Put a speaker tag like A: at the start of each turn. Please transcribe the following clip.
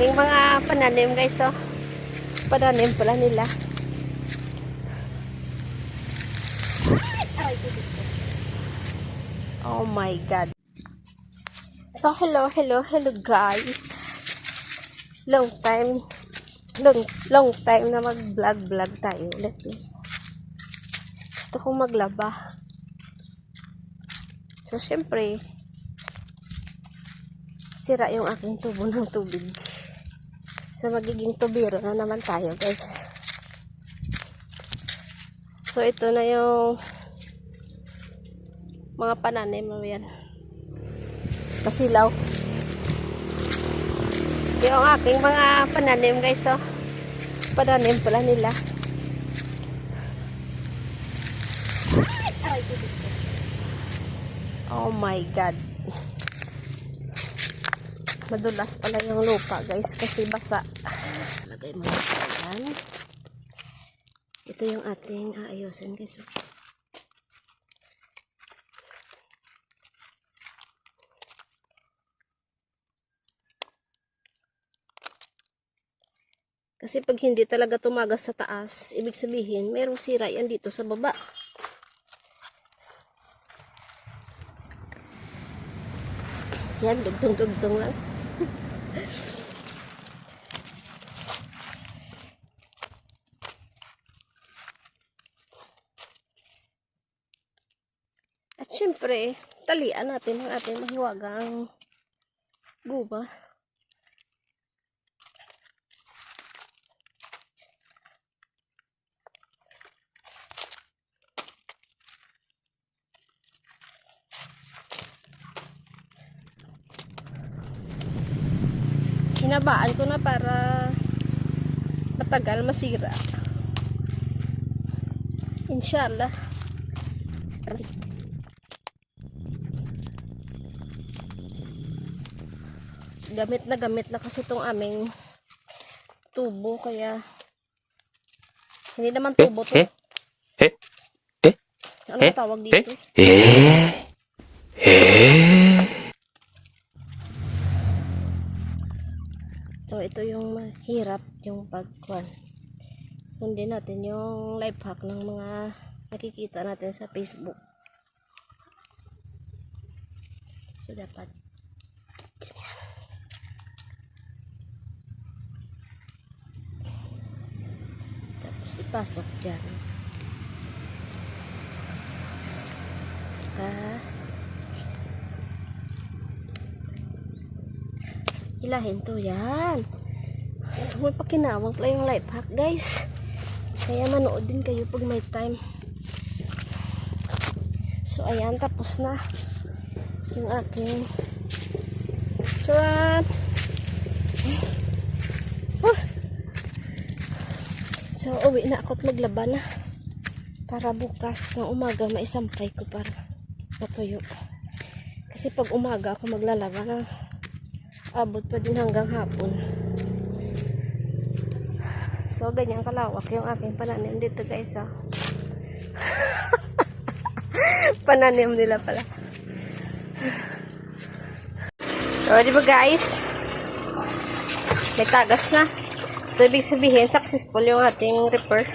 A: Yung mga pananim guys, oh. Pananim pala nila. Oh my God. So, hello guys. Long time na mag-vlog tayo ulit. Gusto kong maglaba. So, syempre, sira yung aking tubo ng tubig. So, magiging tubiro na naman tayo, guys. So, ito na yung mga pananim mo yan. Kasilaw. Yung aking mga pananim, guys, oh. Pananim pala nila. Oh my God. Madulas pala yung lupa, guys, kasi basa. Lagay mo na yan. Ito yung ating aayusin, guys. Kasi pag hindi talaga tumagas sa taas, ibig sabihin, merong sira yan dito sa baba. Yan, dugtong-dugtong lang. At syempre, talian natin ang ating mahiwagang guba. Hinabaan ko na para matagal masira. Inshallah. Gamit na kasi itong aming tubo, kaya hindi naman tubo to. Anong tawag dito? So, ito yung mahirap yung pagkuhan. Sundin natin yung life hack ng mga nakikita natin sa Facebook. So, dapat ganyan. Tapos, ipasok dyan. Tsaka, hilahin to yan. So, may pakinawang pala yung life hack, guys. Kaya manood din kayo pag may time. So, ayan, tapos na yung aking turan. So, uwi na ako't maglaba na para bukas ng umaga maisampay ko para matuyo. Kasi pag umaga ako maglalaba na abot pa din hanggang hapon. So, ganyan kalawak yung aking pananim dito, guys, oh. Pananim nila pala. So, di ba, guys? May tagas na. So, ibig sabihin, successful yung ating repair.